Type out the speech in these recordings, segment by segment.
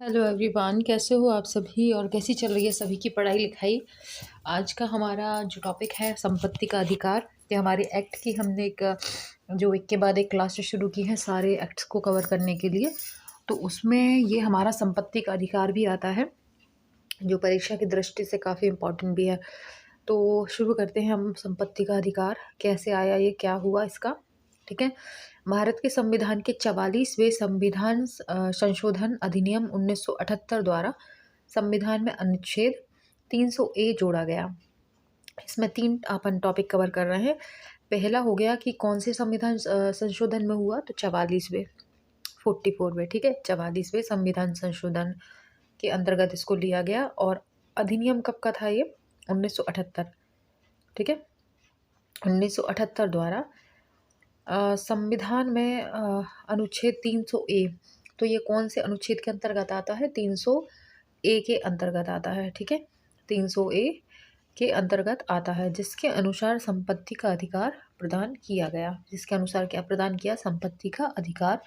Hello everyone, कैसे हो आप सभी और कैसी चल रही है सभी की पढ़ाई लिखाई। आज का हमारा जो टॉपिक है संपत्ति का अधिकार। ये हमारे एक्ट की हमने जो एक के बाद एक क्लास शुरू की है सारे एक्ट्स को कवर करने के लिए। तो उसमें ये हमारा संपत्ति का अधिकार भी आता है जो परीक्षा की दृष्टि से काफ़ी इम्पोर्टेंट भी है। तो शुरू करते हैं हम। संपत्ति का अधिकार कैसे आया, ये क्या हुआ इसका। ठीक है। भारत के संविधान के 44वें संविधान संशोधन अधिनियम 1978 द्वारा संविधान में अनुच्छेद 300 ए जोड़ा गया। इसमें तीन अपन टॉपिक कवर कर रहे हैं। पहला हो गया कि कौन से संविधान संशोधन में हुआ, तो 44वें 44वें, ठीक है, 44वें संविधान संशोधन के अंतर्गत इसको लिया गया। और अधिनियम कब का था ये, 1978, ठीक है। 1978 द्वारा संविधान में अनुच्छेद 300 ए, तो ये कौन से अनुच्छेद के अंतर्गत आता है, 300 ए के अंतर्गत आता है, ठीक है। 300 ए के अंतर्गत आता है, जिसके अनुसार संपत्ति का अधिकार प्रदान किया गया। जिसके अनुसार क्या प्रदान किया, संपत्ति का अधिकार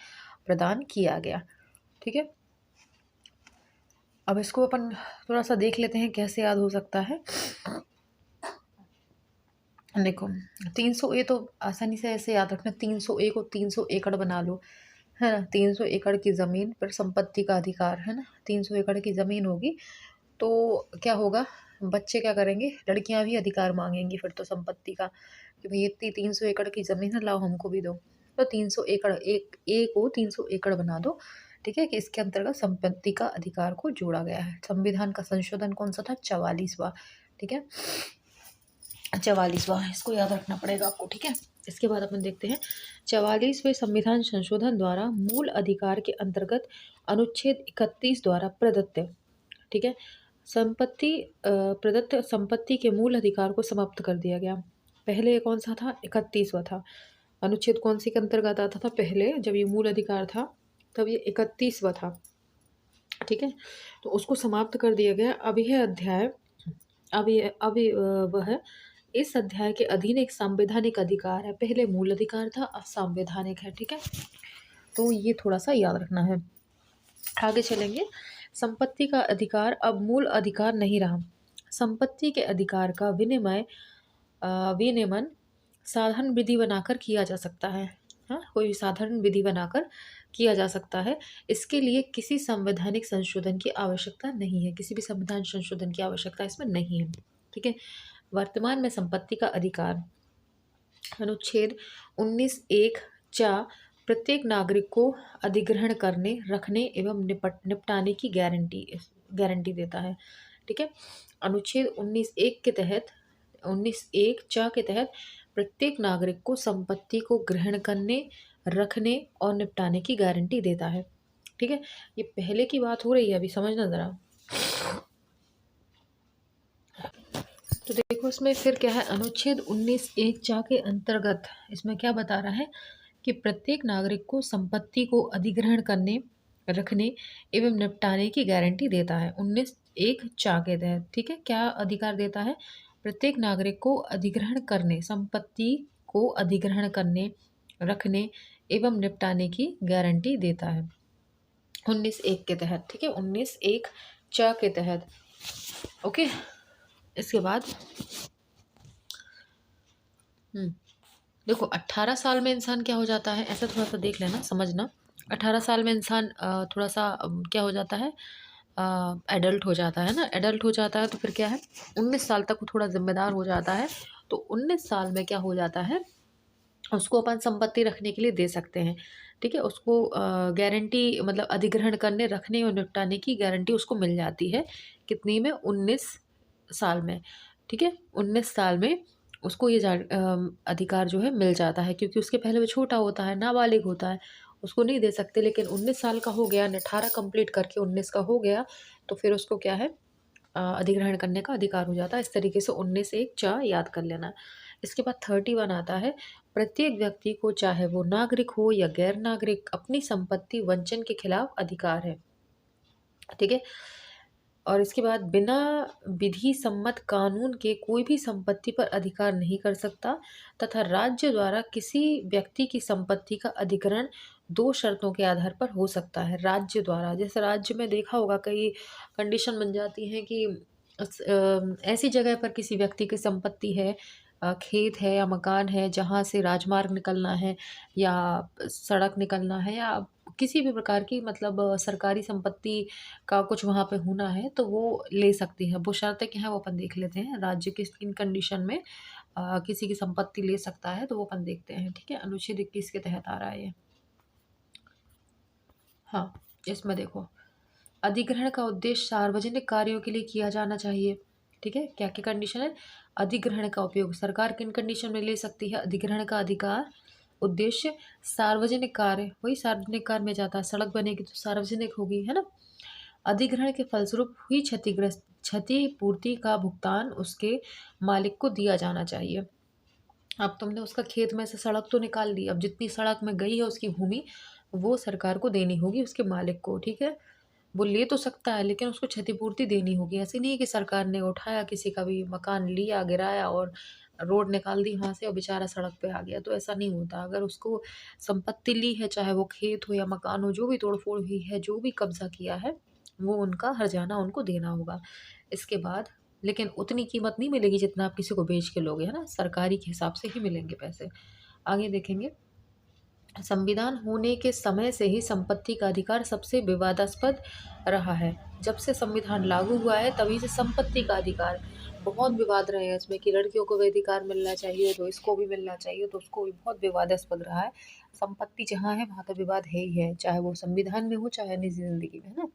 प्रदान किया गया, ठीक है। अब इसको अपन थोड़ा सा देख लेते हैं कैसे याद हो सकता है। देखो 300 ए तो आसानी से ऐसे याद रखना, 300 ए को 300 एकड़ बना लो, है ना। 300 एकड़ की ज़मीन पर संपत्ति का अधिकार, है ना। 300 एकड़ की ज़मीन होगी तो क्या होगा, बच्चे क्या करेंगे, लड़कियां भी अधिकार मांगेंगी फिर तो संपत्ति का, कि भाई इतनी 300 एकड़ की ज़मीन है, लाओ हमको भी दो। तो 300 एकड़, एक ए को 300 एकड़ बना दो, ठीक है, कि इसके अंतर्गत संपत्ति का अधिकार को जोड़ा गया है। संविधान का संशोधन कौन सा था, 44वां, ठीक है, 44वां, इसको याद रखना पड़ेगा आपको, ठीक है। इसके बाद अपन देखते हैं 44वें संविधान संशोधन द्वारा मूल अधिकार के अंतर्गत अनुच्छेद 31 द्वारा प्रदत्त, ठीक है, प्रदत्त संपत्ति के मूल अधिकार को समाप्त कर दिया गया। पहले कौन सा था, 31वां था। अनुच्छेद कौन सी के अंतर्गत आता था पहले, जब ये मूल अधिकार था तब ये 31वां था, ठीक है। तो उसको समाप्त कर दिया गया। अब यह अध्याय, वह इस अध्याय के अधीन एक संवैधानिक अधिकार है। पहले मूल अधिकार था, अब संवैधानिक है, ठीक है। तो ये थोड़ा सा याद रखना है। आगे चलेंगे। संपत्ति का अधिकार अब मूल अधिकार नहीं रहा। संपत्ति के अधिकार का विनियमन साधारण विधि बनाकर किया जा सकता है। हाँ, कोई भी साधारण विधि बनाकर किया जा सकता है। इसके लिए किसी संवैधानिक संशोधन की आवश्यकता नहीं है। किसी भी संविधान संशोधन की आवश्यकता इसमें नहीं है, ठीक है। वर्तमान में संपत्ति का अधिकार अनुच्छेद 19(1) चा प्रत्येक नागरिक को अधिग्रहण करने, रखने एवं निपटाने की गारंटी देता है, ठीक है। अनुच्छेद 19(1) के तहत, 19(1) चा के तहत प्रत्येक नागरिक को संपत्ति को ग्रहण करने, रखने और निपटाने की गारंटी देता है, ठीक है। ये पहले की बात हो रही है, अभी समझना ज़रा। तो देखो इसमें फिर क्या है, अनुच्छेद 19(1) चा के अंतर्गत इसमें क्या बता रहा है कि प्रत्येक नागरिक को संपत्ति को अधिग्रहण करने, रखने एवं निपटाने की गारंटी देता है। 19(1) चा के तहत, ठीक है, क्या अधिकार देता है, प्रत्येक नागरिक को अधिग्रहण करने, संपत्ति को अधिग्रहण करने, रखने एवं निपटाने की गारंटी देता है 19(1) के तहत, ठीक है, 19(1) चा के तहत, ओके। इसके बाद देखो 18 साल में इंसान क्या हो जाता है, ऐसा थोड़ा सा देख लेना, समझना। 18 साल में इंसान थोड़ा सा क्या हो जाता है, एडल्ट हो जाता है ना। एडल्ट हो जाता है तो फिर क्या है, 19 साल तक वो थोड़ा जिम्मेदार हो जाता है। तो 19 साल में क्या हो जाता है, उसको अपन संपत्ति रखने के लिए दे सकते हैं, ठीक है। उसको गारंटी, मतलब अधिग्रहण करने, रखने और निपटाने की गारंटी उसको मिल जाती है। कितनी में, 19 साल में, ठीक है। 19 साल में उसको ये अधिकार जो है मिल जाता है, क्योंकि उसके पहले वो छोटा होता है, नाबालिग होता है, उसको नहीं दे सकते। लेकिन 19 साल का हो गया, 18 कंप्लीट करके 19 का हो गया, तो फिर उसको क्या है, अधिग्रहण करने का अधिकार हो जाता है। इस तरीके से 19(1) चा याद कर लेना। इसके बाद 31 आता है, प्रत्येक व्यक्ति को चाहे वो नागरिक हो या गैर नागरिक, अपनी संपत्ति वंचन के खिलाफ अधिकार है, ठीक है। और इसके बाद बिना विधि सम्मत कानून के कोई भी संपत्ति पर अधिकार नहीं कर सकता, तथा राज्य द्वारा किसी व्यक्ति की संपत्ति का अधिग्रहण 2 शर्तों के आधार पर हो सकता है राज्य द्वारा। जैसे राज्य में देखा होगा कई कंडीशन बन जाती हैं कि ऐसी जगह पर किसी व्यक्ति की संपत्ति है, खेत है या मकान है जहाँ से राजमार्ग निकलना है या सड़क निकलना है या किसी भी प्रकार की मतलब सरकारी संपत्ति का कुछ वहाँ पे होना है तो वो ले सकती है। वो शर्तें क्या हैं वो अपन देख लेते हैं। राज्य किस किन कंडीशन में किसी की संपत्ति ले सकता है तो वो अपन देखते हैं, ठीक है? अनुच्छेद 21 के तहत आ रहा है ये। हाँ, इसमें देखो, अधिग्रहण का उद्देश्य सार्वजनिक कार्यों के लिए किया जाना चाहिए, ठीक है? क्या-क्या कंडीशन है? अधिग्रहण का उपयोग सरकार किन कंडीशन में ले सकती है? अधिग्रहण का अधिकार, उद्देश्य सार्वजनिक कार्य, वही सार्वजनिक कार्य में जाता है, सड़क बनेगी तो सार्वजनिक होगी, है ना? अधिग्रहण के फलस्वरूप हुई क्षतिपूर्ति का भुगतान उसके मालिक को दिया जाना चाहिए। अब तुमने उसका खेत में से सड़क तो निकाल दी, अब जितनी सड़क में गई है उसकी भूमि, वो सरकार को देनी होगी उसके मालिक को, ठीक है? वो ले तो सकता है लेकिन उसको क्षतिपूर्ति देनी होगी। ऐसे नहीं है कि सरकार ने उठाया किसी का भी मकान लिया, गिराया और रोड निकाल दी वहाँ से और बेचारा सड़क पे आ गया, तो ऐसा नहीं होता। अगर उसको संपत्ति ली है, चाहे वो खेत हो या मकान हो, जो भी तोड़-फोड़ हुई है, जो भी कब्ज़ा किया है, वो उनका हर्जाना उनको देना होगा। इसके बाद लेकिन उतनी कीमत नहीं मिलेगी जितना आप किसी को बेच के लोगे, है ना? सरकारी के हिसाब से ही मिलेंगे पैसे। आगे देखेंगे, संविधान होने के समय से ही संपत्ति का अधिकार सबसे विवादास्पद रहा है। जब से संविधान लागू हुआ है तभी से संपत्ति का अधिकार बहुत विवाद रहे हैं इसमें कि लड़कियों को भी अधिकार मिलना चाहिए तो इसको भी मिलना चाहिए, तो उसको भी बहुत विवादास्पद रहा है। संपत्ति जहाँ है वहाँ तो विवाद है ही है, चाहे वो संविधान में हो चाहे निजी जिंदगी में, है ना?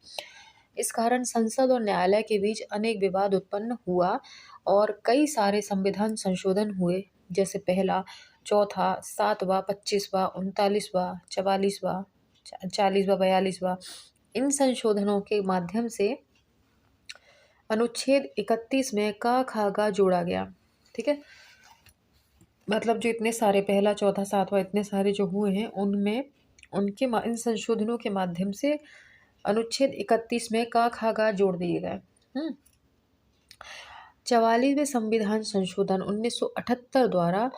इस कारण संसद और न्यायालय के बीच अनेक विवाद उत्पन्न हुआ और कई सारे संविधान संशोधन हुए, जैसे पहला, चौथा, 7वां, 25वां, 39वां, 44वां, 40वां, 42वां। इन संशोधनों के माध्यम से अनुच्छेद 31 में क, ख, ग जोड़ा गया, ठीक है? मतलब जो इतने सारे पहला, चौथा, 7वां इतने सारे जो हुए हैं उनमें इन संशोधनों के माध्यम से अनुच्छेद 31 में क, ख, ग जोड़ दिए गए। 44वें संविधान संशोधन 1978 द्वारा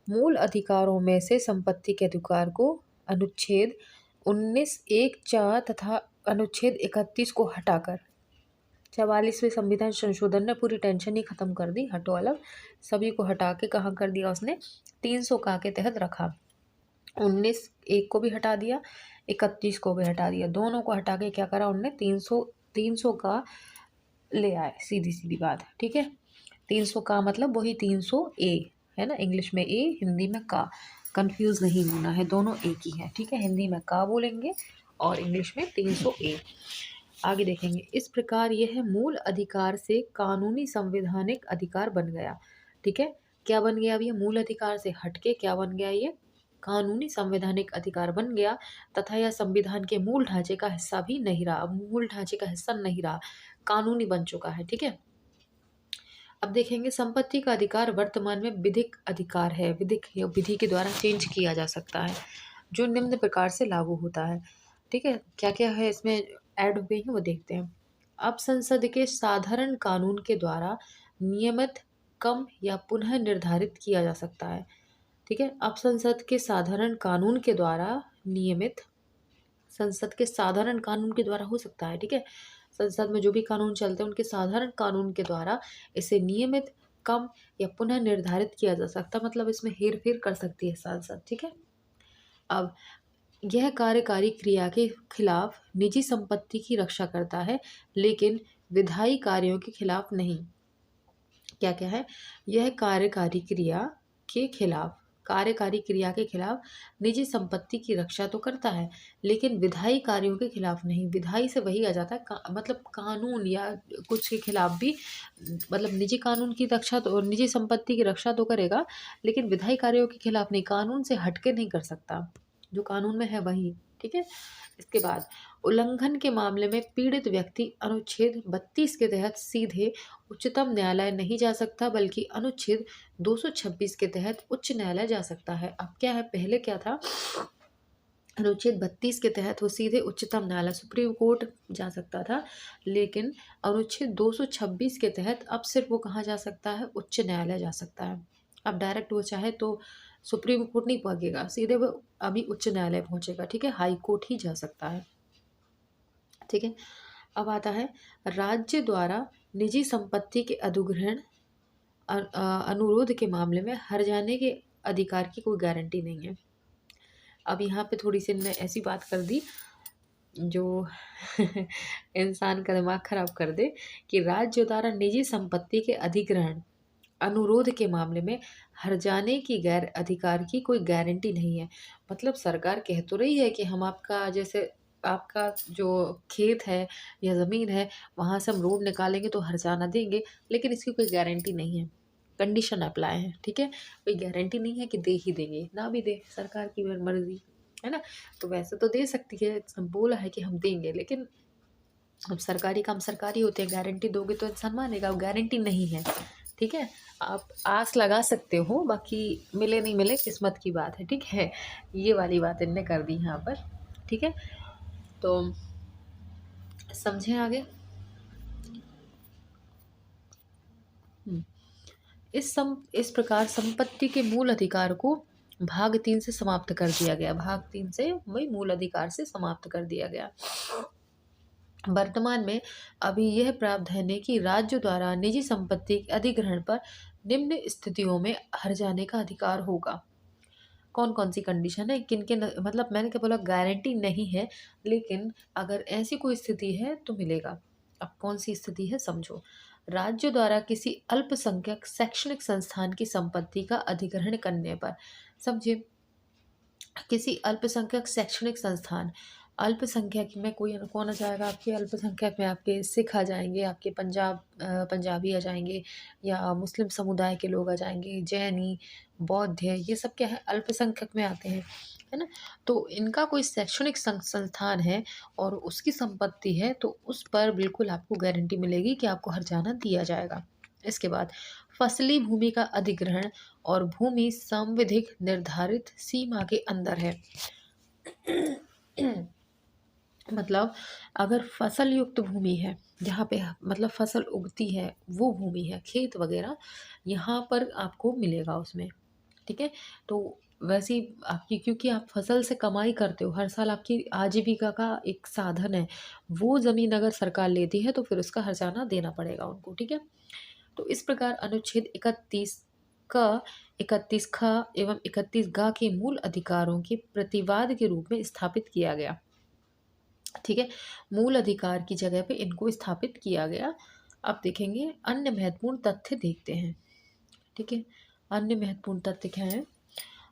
मूल अधिकारों में से संपत्ति के अधिकार को अनुच्छेद 19(1)(4) तथा अनुच्छेद 31 को हटाकर 44वें संविधान संशोधन ने पूरी टेंशन ही खत्म कर दी, हटो अलग, सभी को हटा के कहाँ कर दिया उसने 300 का के तहत रखा। 19(1) को भी हटा दिया, 31 को भी हटा दिया, दोनों को हटा के क्या करा उनने 300 का ले आए, सीधी सीधी बात, ठीक है? 300 का मतलब वही 300A है ना, इंग्लिश में ए हिंदी में का, कंफ्यूज नहीं होना है, दोनों एक ही है, ठीक है? हिंदी में का बोलेंगे और इंग्लिश में 300A। आगे देखेंगे, इस प्रकार यह मूल अधिकार से कानूनी संवैधानिक अधिकार बन गया, ठीक है? क्या बन गया? अब ये मूल अधिकार से हटके क्या बन गया? ये कानूनी संवैधानिक अधिकार बन गया तथा यह संविधान के मूल ढांचे का हिस्सा भी नहीं रहा, मूल ढांचे का हिस्सा नहीं रहा, कानूनी बन चुका है, ठीक है? अब देखेंगे, संपत्ति का अधिकार वर्तमान में विधिक अधिकार है, विधिक या विधि के द्वारा चेंज किया जा सकता है, जो निम्न प्रकार से लागू होता है, ठीक है? क्या क्या है इसमें ऐड हुए हैं वो देखते हैं। अब संसद के साधारण कानून के द्वारा नियमित, कम या पुनः निर्धारित किया जा सकता है, ठीक है? अब संसद के साधारण कानून के द्वारा नियमित, संसद के साधारण कानून के द्वारा हो सकता है, ठीक है? संसद में जो भी कानून चलते हैं उनके साधारण कानून के द्वारा इसे नियमित, कम या पुनः निर्धारित किया जा सकता, मतलब इसमें हेर फेर कर सकती है संसद, ठीक है? अब यह कार्यकारी क्रिया के खिलाफ निजी संपत्ति की रक्षा करता है लेकिन विधायी कार्यों के खिलाफ नहीं। क्या क्या है? यह कार्यकारी क्रिया के खिलाफ निजी संपत्ति की रक्षा तो करता है लेकिन विधायी कार्यों के खिलाफ नहीं। विधायी से वही आ जाता है मतलब कानून या कुछ के खिलाफ भी, मतलब निजी कानून की रक्षा तो, निजी संपत्ति की रक्षा तो करेगा लेकिन विधायी कार्यों के खिलाफ नहीं, कानून से हटके नहीं कर सकता, जो कानून में है वही, ठीक है? इसके बाद उल्लंघन के मामले में पीड़ित व्यक्ति अनुच्छेद 32 के तहत सीधे उच्चतम न्यायालय नहीं जा सकता बल्कि अनुच्छेद 226 के तहत उच्च न्यायालय जा सकता है। अब क्या है, पहले क्या था, अनुच्छेद 32 के तहत वो सीधे उच्चतम न्यायालय सुप्रीम कोर्ट जा सकता था, लेकिन अनुच्छेद 226 के तहत अब सिर्फ वो कहाँ जा सकता है, उच्च न्यायालय जा सकता है। अब डायरेक्ट वो चाहे तो सुप्रीम कोर्ट नहीं पहुंचेगा, सीधे वो अभी उच्च न्यायालय पहुंचेगा। ठीक है, हाई कोर्ट ही जा सकता है। ठीक है, अब आता है राज्य द्वारा निजी संपत्ति के अधिग्रहण अनुरोध के मामले में हर जाने के अधिकार की कोई गारंटी नहीं है। अब यहाँ पे थोड़ी सी ने ऐसी बात कर दी जो इंसान का दिमाग खराब कर दे कि राज्य द्वारा निजी संपत्ति के अधिग्रहण अनुरोध के मामले में हर जाने की गैर अधिकार की कोई गारंटी नहीं है। मतलब सरकार कह तो रही है कि हम आपका, जैसे आपका जो खेत है या ज़मीन है वहाँ से हम रोड निकालेंगे तो हर्जाना देंगे, लेकिन इसकी कोई गारंटी नहीं है। कंडीशन अप्लाई है। ठीक है, कोई गारंटी नहीं है कि दे ही देंगे, ना भी दे सरकार की मर्जी है ना। तो वैसे तो दे सकती है, बोला है कि हम देंगे, लेकिन अब सरकारी काम सरकारी होते हैं, गारंटी दोगे तो इंसान मानेगा, गारंटी नहीं है। ठीक है, आप आस लगा सकते हो, बाकी मिले नहीं मिले किस्मत की बात है। ठीक है, ये वाली बात इनने कर दी यहाँ पर। ठीक है, तो समझें आगे। हम्म, इस प्रकार संपत्ति के मूल अधिकार को भाग 3 से समाप्त कर दिया गया। भाग 3 से वही मूल अधिकार से समाप्त कर दिया गया। वर्तमान में अभी यह प्रावधान है कि राज्य द्वारा निजी संपत्ति के अधिग्रहण पर निम्न स्थितियों में हर जाने का अधिकार होगा। कौन कौन सी कंडीशन है, किन किन, मतलब मैंने क्या बोला, गारंटी नहीं है, लेकिन अगर ऐसी कोई स्थिति है तो मिलेगा। अब कौन सी स्थिति है समझो। राज्य द्वारा किसी अल्पसंख्यक शैक्षणिक संस्थान की संपत्ति का अधिग्रहण करने पर, समझे, किसी अल्पसंख्यक शैक्षणिक संस्थान, अल्पसंख्यक में कोई कौन आ जाएगा आपके, अल्पसंख्यक में आपके सिख आ जाएंगे, आपके पंजाबी आ जाएंगे, या मुस्लिम समुदाय के लोग आ जाएंगे, जैनी, बौद्ध है, ये सब क्या है, अल्पसंख्यक में आते हैं, है ना। तो इनका कोई शैक्षणिक संस्थान है और उसकी संपत्ति है, तो उस पर बिल्कुल आपको गारंटी मिलेगी कि आपको हर्जाना दिया जाएगा। इसके बाद फसली भूमि का अधिग्रहण और भूमि संविधिक निर्धारित सीमा के अंदर है। मतलब अगर फसल युक्त भूमि है, जहाँ पे मतलब फसल उगती है वो भूमि है, खेत वगैरह, यहाँ पर आपको मिलेगा उसमें। ठीक है, तो वैसे ही आपकी, क्योंकि आप फसल से कमाई करते हो, हर साल आपकी आजीविका का एक साधन है, वो ज़मीन अगर सरकार लेती है तो फिर उसका हर्जाना देना पड़ेगा उनको। ठीक है, तो इस प्रकार अनुच्छेद 31 का 31 ख एवं 31 ग के मूल अधिकारों के प्रतिवाद के रूप में स्थापित किया गया। ठीक है, मूल अधिकार की जगह पे इनको स्थापित किया गया। अब देखेंगे अन्य महत्वपूर्ण तथ्य देखते हैं। ठीक है, अन्य महत्वपूर्ण तथ्य क्या है।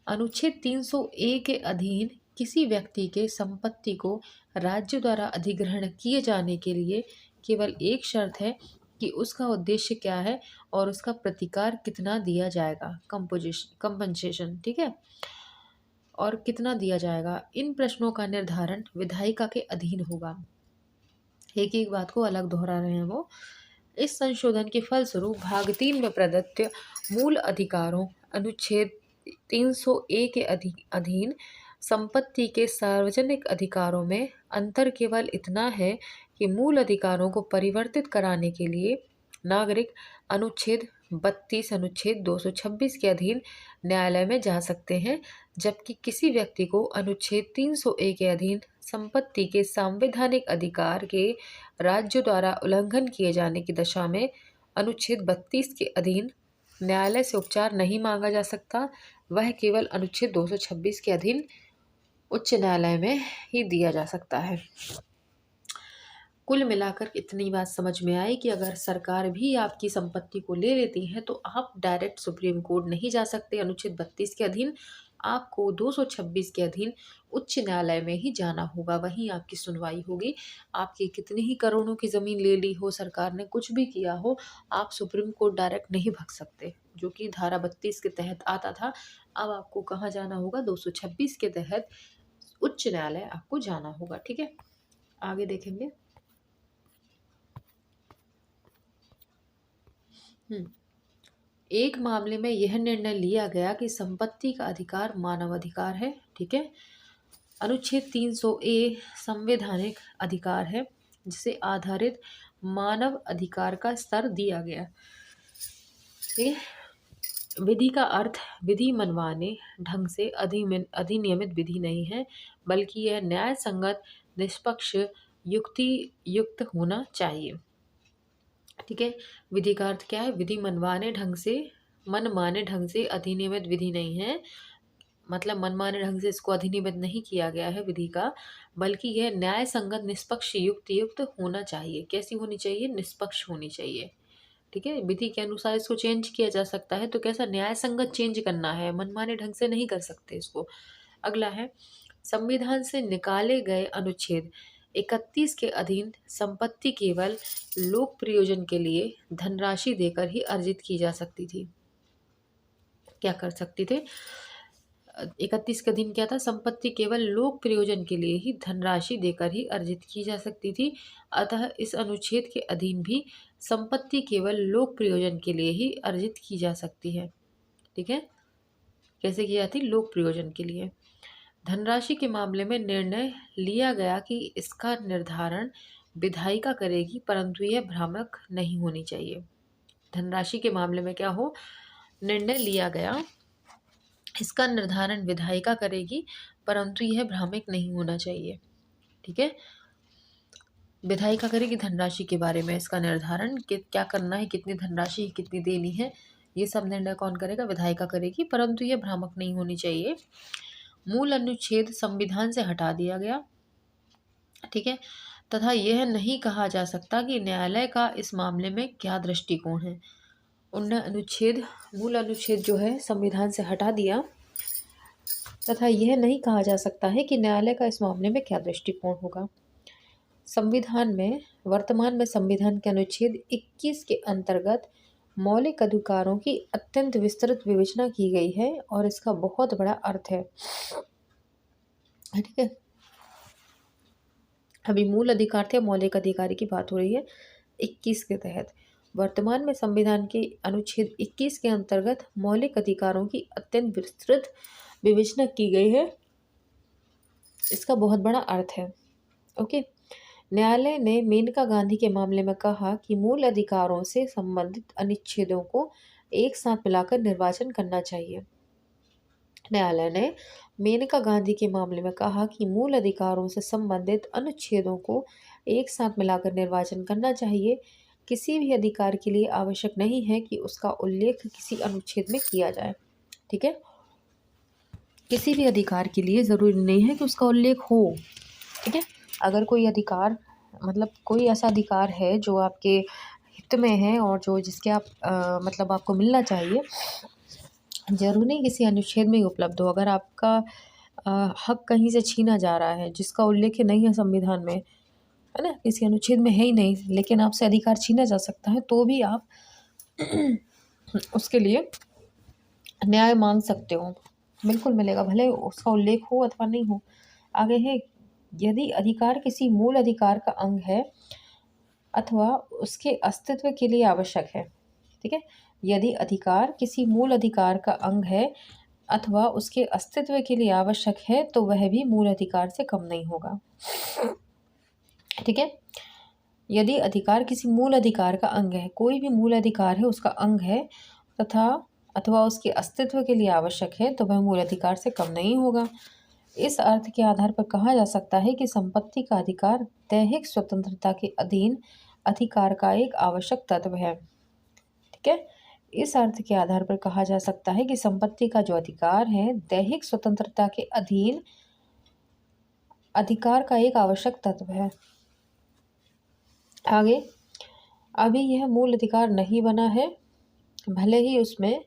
अनुच्छेद 300A के अधीन किसी व्यक्ति के संपत्ति को राज्य द्वारा अधिग्रहण किए जाने के लिए केवल एक शर्त है कि उसका उद्देश्य क्या है और उसका प्रतिकार कितना दिया जाएगा, कंपनसेशन। ठीक है, और कितना दिया जाएगा, इन प्रश्नों का निर्धारण विधायिका के अधीन होगा। एक एक बात को अलग दोहरा रहे हैं वो। इस संशोधन के फलस्वरूप भाग 3 में प्रदत्त मूल अधिकारों अनुच्छेद 300A के अधीन संपत्ति के सार्वजनिक अधिकारों में अंतर केवल इतना है कि मूल अधिकारों को परिवर्तित कराने के लिए नागरिक अनुच्छेद 32 अनुच्छेद 226 के अधीन न्यायालय में जा सकते हैं, जबकि किसी व्यक्ति को अनुच्छेद 300A के अधीन संपत्ति के सांवैधानिक अधिकार के राज्य द्वारा उल्लंघन किए जाने की दशा में अनुच्छेद 32 के अधीन न्यायालय से उपचार नहीं मांगा जा सकता, वह केवल अनुच्छेद 226 के अधीन उच्च न्यायालय में ही दिया जा सकता है। कुल मिलाकर इतनी बात समझ में आई कि अगर सरकार भी आपकी संपत्ति को ले लेती है तो आप डायरेक्ट सुप्रीम कोर्ट नहीं जा सकते अनुच्छेद 32 के अधीन, आपको 226 के अधीन उच्च न्यायालय में ही जाना होगा, वहीं आपकी सुनवाई होगी। आपकी कितनी ही करोड़ों की ज़मीन ले ली हो, सरकार ने कुछ भी किया हो, आप सुप्रीम कोर्ट डायरेक्ट नहीं भग सकते, जो कि धारा 32 के तहत आता था। अब आपको कहाँ जाना होगा, 226 के तहत उच्च न्यायालय आपको जाना होगा। ठीक है, आगे देखेंगे। एक मामले में यह निर्णय लिया गया कि संपत्ति का अधिकार मानव अधिकार है। ठीक है, अनुच्छेद 300A संवैधानिक अधिकार है जिसे आधारित मानव अधिकार का स्तर दिया गया। ठीक है, विधि का अर्थ विधि मनवाने ढंग से अधिनियमित विधि नहीं है, बल्कि यह न्याय संगत, निष्पक्ष, युक्ति युक्त होना चाहिए। ठीक है, विधि का अर्थ क्या है? विधि मनमाने ढंग से अधिनियमित विधि नहीं है, मतलब मनमाने ढंग से इसको अधिनियमित नहीं किया गया है विधि का, बल्कि यह न्याय संगत, निष्पक्ष, युक्त होना चाहिए। कैसी होनी चाहिए? निष्पक्ष होनी चाहिए। ठीक है, विधि के अनुसार इसको चेंज किया जा सकता है, तो कैसा न्याय संगत चेंज करना है, मनमाने ढंग से नहीं कर सकते इसको। अगला है, संविधान से निकाले गए अनुच्छेद 31 के अधीन संपत्ति केवल लोक प्रयोजन के लिए धनराशि देकर ही अर्जित की जा सकती थी। क्या कर सकते थे? 31 का दिन क्या था? संपत्ति केवल लोक प्रयोजन के लिए ही धनराशि देकर ही अर्जित की जा सकती थी। अतः इस अनुच्छेद के अधीन भी संपत्ति केवल लोक प्रयोजन के लिए ही अर्जित की जा सकती है। ठीक है, कैसे की जाती? लोक प्रयोजन के लिए। धनराशि के मामले में निर्णय लिया गया कि इसका निर्धारण विधायिका करेगी, परंतु यह भ्रामक नहीं होनी चाहिए। धनराशि के मामले में क्या हो? निर्णय लिया गया, इसका निर्धारण विधायिका करेगी, परंतु यह भ्रामक नहीं होना चाहिए। ठीक है, विधायिका करेगी धनराशि के बारे में, इसका निर्धारण क्या करना है, कितनी धनराशि कितनी देनी है, ये सब निर्णय कौन करेगा? विधायिका करेगी, परंतु यह भ्रामक नहीं होनी चाहिए। मूल अनुच्छेद संविधान से हटा दिया गया। ठीक है, तथा यह नहीं कहा जा सकता कि न्यायालय का इस मामले में क्या दृष्टिकोण है। उन्होंने मूल अनुच्छेद जो है संविधान से हटा दिया, तथा यह नहीं कहा जा सकता है कि न्यायालय का इस मामले में क्या दृष्टिकोण होगा। वर्तमान में संविधान के अनुच्छेद 21 के अंतर्गत मौलिक अधिकारों की अत्यंत विस्तृत विवेचना की गई है और इसका बहुत बड़ा अर्थ है। ठीक है, अभी मूल अधिकार थे, मौलिक अधिकार की बात हो रही है 21 के तहत। वर्तमान में संविधान के अनुच्छेद 21 के अंतर्गत मौलिक अधिकारों की अत्यंत विस्तृत विवेचना की गई है, इसका बहुत बड़ा अर्थ है। ओके, न्यायालय ने मेनका गांधी के मामले में कहा कि मूल अधिकारों से संबंधित अनुच्छेदों को एक साथ मिलाकर निर्वाचन करना चाहिए। न्यायालय ने मेनका गांधी के मामले में कहा कि मूल अधिकारों से संबंधित अनुच्छेदों को एक साथ मिलाकर निर्वाचन करना चाहिए। किसी भी अधिकार के लिए आवश्यक नहीं है कि उसका उल्लेख किसी अनुच्छेद में किया जाए। ठीक है, किसी भी अधिकार के लिए ज़रूरी नहीं है कि उसका उल्लेख हो। ठीक है, अगर कोई अधिकार, मतलब कोई ऐसा अधिकार है जो आपके हित में है और जो जिसके आप मतलब आपको मिलना चाहिए, जरूरी नहीं किसी अनुच्छेद में ही उपलब्ध हो। अगर आपका हक कहीं से छीना जा रहा है जिसका उल्लेख नहीं है संविधान में, है ना, किसी अनुच्छेद में है ही नहीं, लेकिन आपसे अधिकार छीना जा सकता है, तो भी आप उसके लिए न्याय मांग सकते हो, बिल्कुल मिलेगा, भले उसका उल्लेख हो अथवा नहीं हो। आगे है, यदि अधिकार किसी मूल अधिकार का अंग है अथवा उसके अस्तित्व के लिए आवश्यक है। ठीक है, यदि अधिकार किसी मूल अधिकार का अंग है अथवा उसके अस्तित्व के लिए आवश्यक है, तो वह भी मूल अधिकार से कम नहीं होगा। ठीक है, यदि अधिकार किसी मूल अधिकार का अंग है, कोई भी मूल अधिकार है उसका अंग है तथा अथवा उसके अस्तित्व के लिए आवश्यक है, तो वह मूल अधिकार से कम नहीं होगा। इस अर्थ के आधार पर कहा जा सकता है कि संपत्ति का अधिकार दैहिक स्वतंत्रता के अधीन अधिकार का एक आवश्यक तत्व है। ठीक है, इस अर्थ के आधार पर कहा जा सकता है कि संपत्ति का जो अधिकार है दैहिक स्वतंत्रता के अधीन अधिकार का एक आवश्यक तत्व है। आगे, अभी यह मूल अधिकार नहीं बना है, भले ही उसमें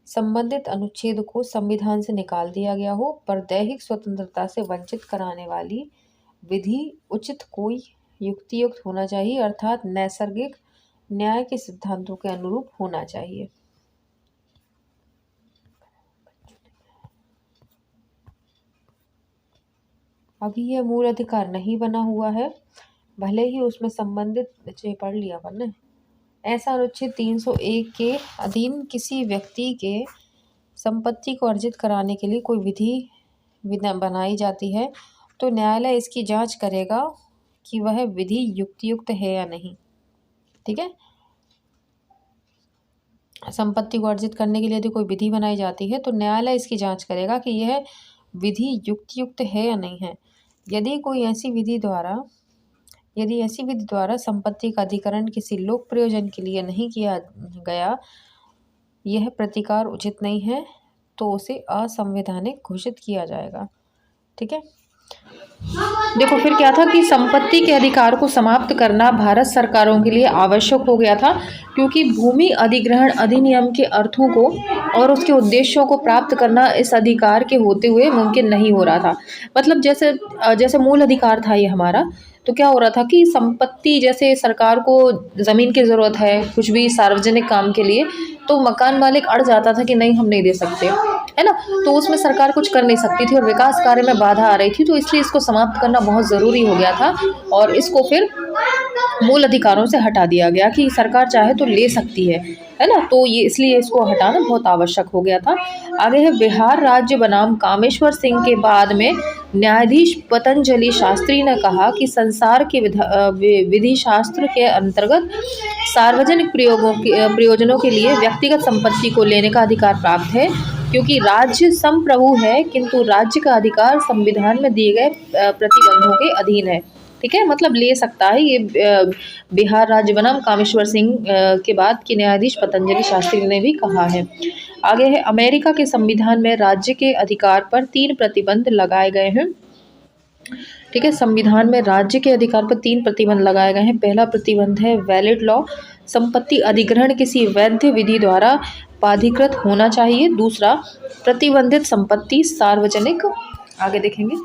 संबंधित अनुच्छेद को संविधान से निकाल दिया गया हो, पर दैहिक स्वतंत्रता से वंचित कराने वाली विधि उचित कोई युक्तियुक्त होना चाहिए, अर्थात नैसर्गिक न्याय के सिद्धांतों के अनुरूप होना चाहिए। अभी यह मूल अधिकार नहीं बना हुआ है, भले ही उसमें संबंधित पढ़ लिया अपन ने। ऐसा अनुच्छेद 301 के अधीन किसी व्यक्ति के संपत्ति को अर्जित कराने के लिए कोई विधि बनाई जाती है, तो न्यायालय इसकी जांच करेगा कि वह विधि युक्तियुक्त है या नहीं। ठीक है, संपत्ति को अर्जित करने के लिए यदि कोई विधि बनाई जाती है तो न्यायालय इसकी जांच करेगा कि यह विधि युक्त है या नहीं है। यदि ऐसी विधि द्वारा संपत्ति का अधिकरण किसी लोक प्रयोजन के लिए नहीं किया गया, यह प्रतिकार उचित नहीं है, तो उसे असंवैधानिक घोषित किया जाएगा। ठीक है, देखो फिर क्या था कि संपत्ति के अधिकार को समाप्त करना भारत सरकारों के लिए आवश्यक हो गया था, क्योंकि भूमि अधिग्रहण अधिनियम के अर्थों को और उसके उद्देश्यों को प्राप्त करना इस अधिकार के होते हुए मुमकिन नहीं हो रहा था। मतलब जैसे मूल अधिकार था ये हमारा, तो क्या हो रहा था कि संपत्ति, जैसे सरकार को ज़मीन की ज़रूरत है कुछ भी सार्वजनिक काम के लिए, तो मकान मालिक अड़ जाता था कि नहीं हम नहीं दे सकते, है ना। तो उसमें सरकार कुछ कर नहीं सकती थी और विकास कार्य में बाधा आ रही थी, तो इसलिए इसको समाप्त करना बहुत ज़रूरी हो गया था और इसको फिर मूल अधिकारों से हटा दिया गया कि सरकार चाहे तो ले सकती है ना। तो ये इसलिए इसको हटाना बहुत आवश्यक हो गया था। आगे है, बिहार राज्य बनाम कामेश्वर सिंह के बाद में न्यायाधीश पतंजलि शास्त्री ने कहा कि संसार के विधि शास्त्र के अंतर्गत सार्वजनिक प्रयोजनों के लिए व्यक्तिगत संपत्ति को लेने का अधिकार प्राप्त है, क्योंकि राज्य संप्रभु है, किंतु राज्य का अधिकार संविधान में दिए गए प्रतिबंधों के अधीन है। ठीक है, मतलब ले सकता है ये। बिहार राज्य बनाम कामेश्वर सिंह के बाद की न्यायाधीश पतंजलि शास्त्री ने भी कहा है। आगे है, अमेरिका के संविधान में राज्य के अधिकार पर 3 प्रतिबंध लगाए गए हैं। ठीक है, संविधान में राज्य के अधिकार पर 3 प्रतिबंध लगाए गए हैं। पहला प्रतिबंध है वैलिड लॉ, संपत्ति अधिग्रहण किसी वैध विधि द्वारा बाधिकृत होना चाहिए। दूसरा, प्रतिबंधित संपत्ति सार्वजनिक, आगे देखेंगे,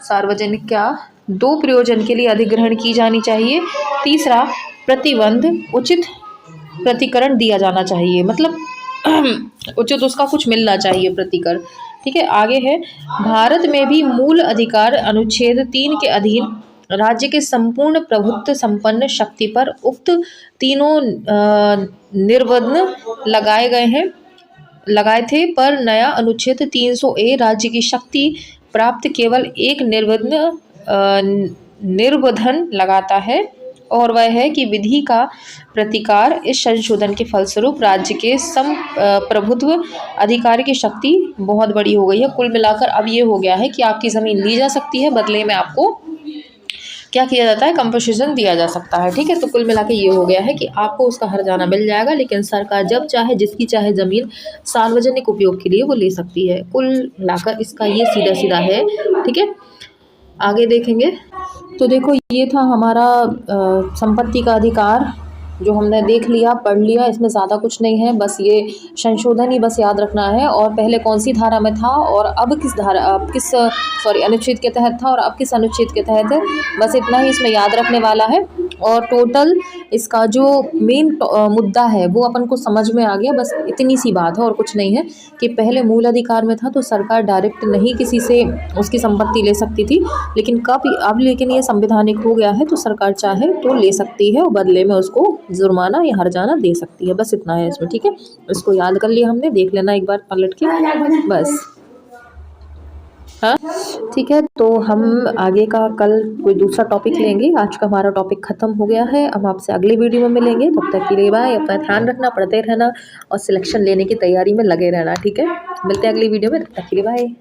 सार्वजनिक क्या 2 प्रयोजन के लिए अधिग्रहण की जानी चाहिए। तीसरा, प्रतिबंध उचित प्रतिकरण दिया जाना चाहिए, मतलब उचित उसका कुछ मिलना चाहिए प्रतिकर। ठीक है, आगे है, भारत में भी मूल अधिकार अनुच्छेद 3 के अधीन राज्य के संपूर्ण प्रभुत्व संपन्न शक्ति पर उक्त तीनों निर्बंध लगाए थे, पर नया अनुच्छेद 300A राज्य की शक्ति प्राप्त केवल एक निर्बंधन लगाता है, और वह है कि विधि का प्रतिकार। इस संशोधन के फलस्वरूप राज्य के प्रभुत्व अधिकार की शक्ति बहुत बड़ी हो गई है। कुल मिलाकर अब ये हो गया है कि आपकी ज़मीन ली जा सकती है, बदले में आपको क्या किया जाता है, कंपनसेशन दिया जा सकता है। ठीक है, तो कुल मिला के ये हो गया है कि आपको उसका हर्जाना मिल जाएगा, लेकिन सरकार जब चाहे जिसकी चाहे ज़मीन सार्वजनिक उपयोग के लिए वो ले सकती है। कुल मिलाकर इसका ये सीधा सीधा है। ठीक है, आगे देखेंगे तो देखो ये था हमारा संपत्ति का अधिकार, जो हमने देख लिया, पढ़ लिया। इसमें ज़्यादा कुछ नहीं है, बस ये संशोधन ही बस याद रखना है, और पहले कौन सी धारा में था और अब किस अनुच्छेद के तहत था और अब किस अनुच्छेद के तहत है, बस इतना ही इसमें याद रखने वाला है। और टोटल इसका जो मेन मुद्दा है वो अपन को समझ में आ गया। बस इतनी सी बात है और कुछ नहीं है कि पहले मूल अधिकार में था तो सरकार डायरेक्ट नहीं किसी से उसकी संपत्ति ले सकती थी, लेकिन लेकिन ये संवैधानिक हो गया है तो सरकार चाहे तो ले सकती है और बदले में उसको जुर्माना या हर्जाना दे सकती है। बस इतना है इसमें। ठीक है, इसको याद कर लिया हमने, देख लेना एक बार पलट के, बस। हाँ ठीक है, तो हम आगे का कल कोई दूसरा टॉपिक लेंगे। आज का हमारा टॉपिक ख़त्म हो गया है। हम आपसे अगली वीडियो में मिलेंगे। तब तक के लिए बाय। अपना ध्यान रखना, पढ़ते रहना और सिलेक्शन लेने की तैयारी में लगे रहना। ठीक है, मिलते हैं अगली वीडियो में। तब तक के लिए बाय।